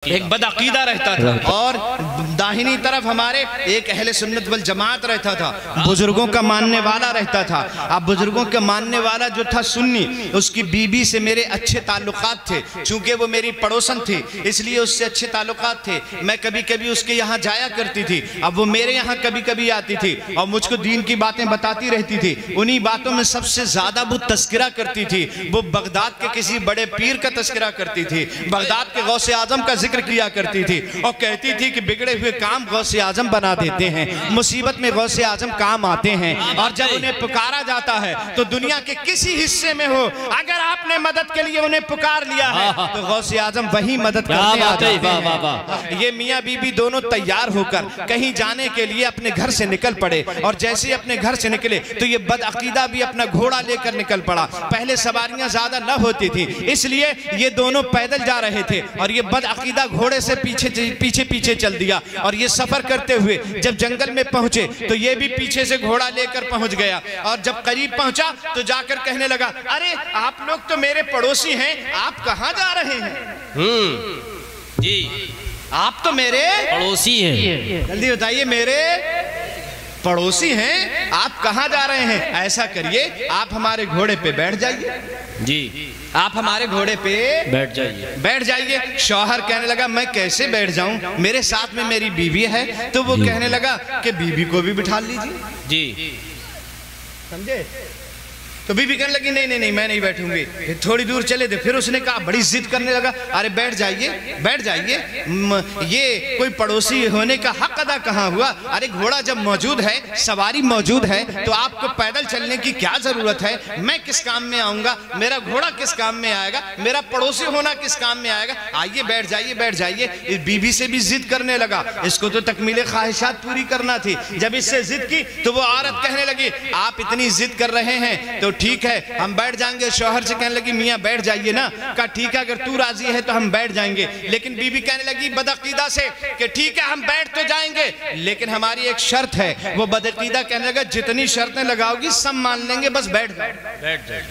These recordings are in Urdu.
ایک بدعقیدہ رہتا تھا اور داہنی طرف ہمارے ایک اہل سنت والجماعت رہتا تھا، بزرگوں کا ماننے والا رہتا تھا۔ اب بزرگوں کا ماننے والا جو تھا سنی، اس کی بیوی سے میرے اچھے تعلقات تھے، چونکہ وہ میری پڑوسن تھی اس لیے اس سے اچھے تعلقات تھے۔ میں کبھی کبھی اس کے یہاں جایا کرتی تھی، اب وہ میرے یہاں کبھی کبھی آتی تھی اور مجھ کو دین کی باتیں بتاتی رہتی تھی۔ انہی باتوں میں سب سے زیادہ وہ تذکرہ کرتی تھی، وہ بغداد کے کسی بڑے پیر کا تذکرہ کرتی تھی، بغداد کے غوث اعظم کا ذکر کیا کرتی تھی اور کہتی تھی کہ بگڑے ہوئے کام غوث اعظم بنا دیتے ہیں، مصیبت میں غوث اعظم کام آتے ہیں، اور جب انہیں پکارا جاتا ہے تو دنیا کے کسی حصے میں ہو، اگر آپ نے مدد کے لیے انہیں پکار لیا ہے تو غوث اعظم وہی مدد کرنے آ جاتے ہیں۔ یہ میاں بی بی دونوں تیار ہو کر کہیں جانے کے لیے اپنے گھر سے نکل پڑے، اور جیسے ہی اپنے گھر سے نکلے تو یہ بدعقیدہ بھی اپنا گھوڑا لے کر نکل پڑا۔ پہلے سواریاں زیادہ نہ ہوتی تھی اس لیے یہ دونوں پیدل جا رہے تھے، اور یہ بدعقیدہ گھوڑے سے پیچھے چل دیا، اور یہ سفر کرتے ہوئے جب جنگل میں پہنچے تو یہ بھی پیچھے سے گھوڑا لے کر پہنچ گیا، اور جب قریب پہنچا تو جا کر کہنے لگا، ارے آپ لوگ تو میرے پڑوسی ہیں، آپ کہاں جا رہے ہیں؟ جی آپ تو میرے پڑوسی ہیں، جلدی بتائیے، میرے پڑوسی ہیں، آپ کہاں جا رہے ہیں؟ ایسا کریے آپ ہمارے گھوڑے پہ بیٹھ جائیے، جی آپ ہمارے گھوڑے پہ بیٹھ جائیے۔ شوہر کہنے لگا میں کیسے بیٹھ جاؤں، میرے ساتھ میں میری بیوی ہے۔ تو وہ کہنے لگا کہ بیوی کو بھی بٹھا لیجیے، جی سمجھے؟ تو بیوی کہنے لگی نہیں میں نہیں بیٹھوں گی۔ پھر تھوڑی دور چلے تھے، پھر اس نے کہا، بڑی ضد کرنے لگا، ارے بیٹھ جائیے، یہ کوئی پڑوسی ہونے کا حق ادا کہاں ہوا؟ ارے گھوڑا جب موجود ہے، سواری موجود ہے، تو آپ کو پیدل چلنے کی کیا ضرورت ہے؟ میں کس کام میں آؤں گا؟ میرا گھوڑا کس کام میں آئے گا؟ میرا پڑوسی ہونا کس کام میں آئے گا؟ آئیے بیٹھ جائیے۔ اس بیوی سے بھی ضد کرنے لگا، اس کو تو تکمیل خواہشات پوری کرنا تھی۔ جب اس سے ضد کی تو وہ عورت کہنے لگی، آپ اتنی ضد کر رہے ہیں تو ٹھیک ہے ہم بیٹھ جائیں گے۔ شوہر سے کہنے لگی میاں بیٹھ جائیے نا۔ کہا ٹھیک ہے اگر تو راضی ہے تو ہم بیٹھ جائیں گے، لیکن بی بی کہنے لگی بدعقیدہ سے کہ ٹھیک ہے ہم بیٹھ تو جائیں گے لیکن ہماری ایک شرط ہے۔ وہ بدعقیدہ کہنے لگا جتنی شرطیں لگاؤ گی سب مان لیں گے، بس بیٹھ جائیں،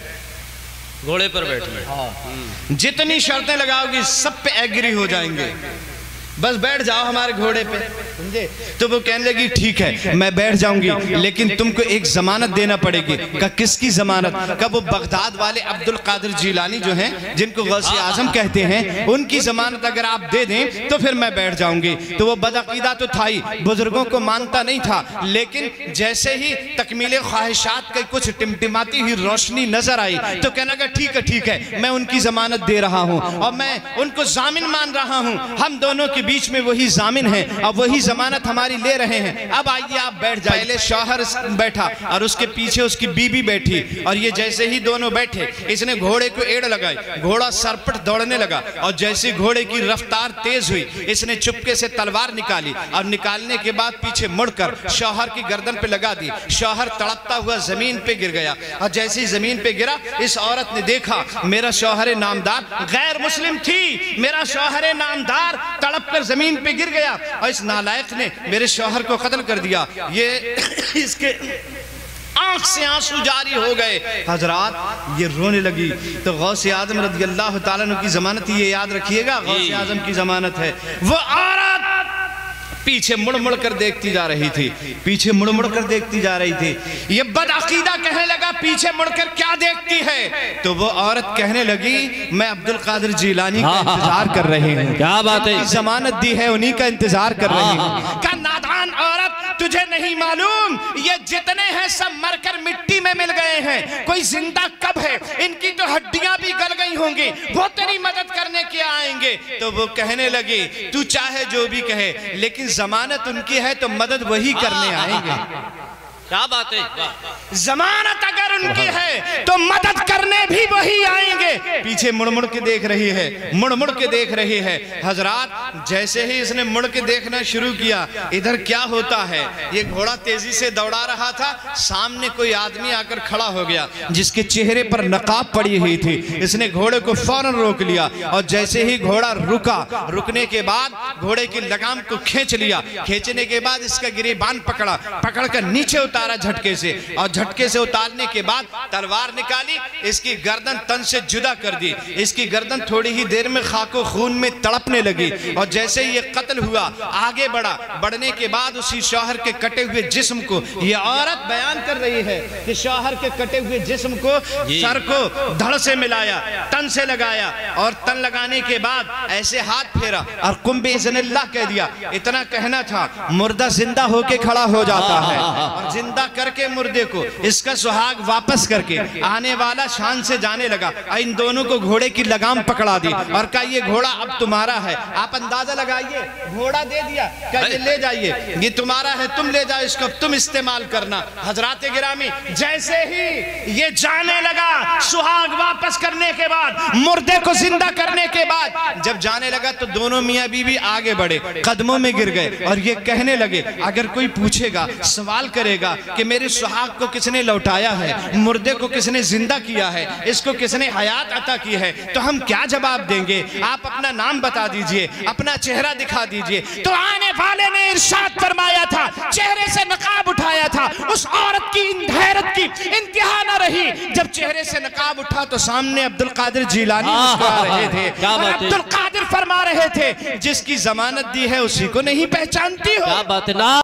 گھوڑے پر بیٹھیے، جتنی شرطیں لگاؤ گی سب پہ ایگری ہو جائیں گے، بس بیٹھ جاؤ ہمارے گھوڑے پہ، سمجھے؟ تو وہ کہنے لگی ٹھیک ہے میں بیٹھ جاؤں گی لیکن تم کو ایک ضمانت دینا پڑے گی۔ کہا کس کی ضمانت؟ کہا وہ بغداد والے عبد القادر جیلانی جو ہیں، جن کو غوث اعظم کہتے ہیں، ان کی ضمانت اگر آپ دے دیں تو پھر میں بیٹھ جاؤں گی۔ تو وہ بدعقیدہ تو تھا ہی، بزرگوں کو مانتا نہیں تھا، لیکن جیسے ہی تکمیل خواہشات کا کچھ ٹمٹماتی ہوئی روشنی نظر آئی تو کہنے لگا ٹھیک ہے میں ان کی ضمانت دے رہا ہوں اور میں ان کو ضامن مان رہا ہوں، ہم دونوں کے بیچ میں وہی ضامن ہیں اور وہی ضمانت ہماری لے رہے ہیں، اب آئیے آپ بیٹھ جائیں۔ پہلے شوہر بیٹھا اور اس کے پیچھے اس کی بیوی بیٹھی، اور یہ جیسے ہی دونوں بیٹھے اس نے گھوڑے کو ایڑ لگائی، گھوڑا سرپٹ دوڑنے لگا، اور جیسے گھوڑے کی رفتار تیز ہوئی اس نے چپکے سے تلوار نکالی، اور نکالنے کے بعد پیچھے مڑ کر شوہر کی گردن پہ لگا دی۔ شوہر تڑپتا ہوا زمین پہ گر گیا، اور جیسے ہی زمین پہ گرا اس عورت نے دیکھا میرا شوہر نامدار غیر مسلم تھی، میرا شوہر نامدار تڑپ کر زمین پہ گر گیا، اور اس نالائق نے میرے شوہر کو قتل کر دیا۔ یہ اس کے آنکھ سے آنسو جاری ہو گئے۔ حضرات یہ رونے لگی تو غوث اعظم رضی اللہ تعالیٰ عنہ کی ضمانت، یہ یاد رکھیے گا غوث اعظم کی ضمانت ہے۔ وہ عورت پیچھے مڑ کر دیکھتی جا رہی تھی، یہ بدعقیدہ کہنے لگا پیچھے مڑ کر کیا دیکھتی ہے؟ تو وہ عورت کہنے لگی میں عبد القادر جیلانی کا انتظار کر رہی ہوں، کیا بات ہے، ضمانت دی ہے انہی کا انتظار کر رہی ہوں۔ کہ نادان عورت تجھے نہیں معلوم یہ جتنے ہیں سب مر کر مٹی میں مل گئے ہیں، کوئی زندہ کب ہے؟ ان کی تو ہڈیاں بھی گل گئی ہوں گی، وہ تیری مدد کرنے کے آئیں گے۔ تو وہ کہنے لگی تو چاہے جو بھی کہے لیکن ضمانت ان کی ہے تو مدد وہی کرنے آئیں گے۔ کیا بات ہے، ضمانت اگر ان کی ہے تو مدد کرنے بھی وہی آئیں گے۔ پیچھے مڑ کے دیکھ رہی ہے، حضرات جیسے ہی اس نے مڑ کے دیکھنا شروع کیا ادھر کیا ہوتا ہے، یہ گھوڑا تیزی سے دوڑا رہا تھا، سامنے کوئی آدمی آ کر کھڑا ہو گیا جس کے چہرے پر نقاب پڑی ہوئی تھی۔ اس نے گھوڑے کو فوراً روک لیا، اور جیسے ہی گھوڑا رکنے کے بعد گھوڑے کی لگام کو کھینچ لیا، کھینچنے کے بعد اس کا گریبان پکڑ کر نیچے اتار اتارا جھٹکے سے، اور جھٹکے سے اتارنے کے بعد تلوار نکالی، اس کی گردن تن سے جدا کر دی، اس کی گردن تھوڑی ہی دیر میں خاک و خون میں تڑپنے لگی، اور جیسے یہ قتل ہوا آگے بڑھا، بڑھنے کے بعد اسی شوہر کے کٹے ہوئے جسم کو، یہ عورت بیان کر رہی ہے کہ شوہر کے کٹے ہوئے جسم کو سر کو دھڑ سے ملایا، تن سے لگایا، اور تن لگانے کے بعد ایسے ہاتھ پھیرا اور قم بِإِذْنِ اللَّهِ کہہ دیا۔ اتنا کہنا تھا، مردہ زندہ ہو کے کھڑا ہو جاتا ہے، اور زندہ کر کے مردے کو اس کا سہاگ واپس کر کے آنے والا شان سے جانے لگا، ان دونوں کو گھوڑے کی لگام پکڑا دی اور کہا یہ گھوڑا اب تمہارا ہے۔ آپ اندازہ لگائیے، گھوڑا دے دیا، کہا یہ لے جائیے، یہ تمہارا ہے، تم لے جاؤ اس کو، تم استعمال کرنا۔ حضرات گرامی، جیسے ہی یہ جانے لگا، سہاگ واپس کرنے کے بعد، مردے کو زندہ کرنے کے بعد جب جانے لگا تو دونوں میاں بیوی آگے بڑھے، قدموں میں گر گئے اور یہ کہنے لگے اگر کوئی پوچھے گا، سوال کرے گا کہ میرے سہاگ کو کس نے لوٹایا ہے، مردے کو کس نے زندہ کیا ہے، اس کو کس نے حیات عطا کی ہے، تو ہم کیا جواب دیں گے؟ آپ اپنا نام بتا دیجئے، اپنا چہرہ دکھا دیجئے۔ تو آنے والے نے ارشاد فرمایا تھا، چہرے سے نقاب اٹھایا تھا، اس عورت کی حیرت کی انتہا نہ رہی، جب چہرے سے نقاب اٹھا تو سامنے عبدالقادر جیلانی مسکرا رہے تھے، اور عبدالقادر فرما رہے تھے جس کی ضمانت دی ہے اسی کو نہیں پہچانتی ہو۔ کیا بات ہے نا۔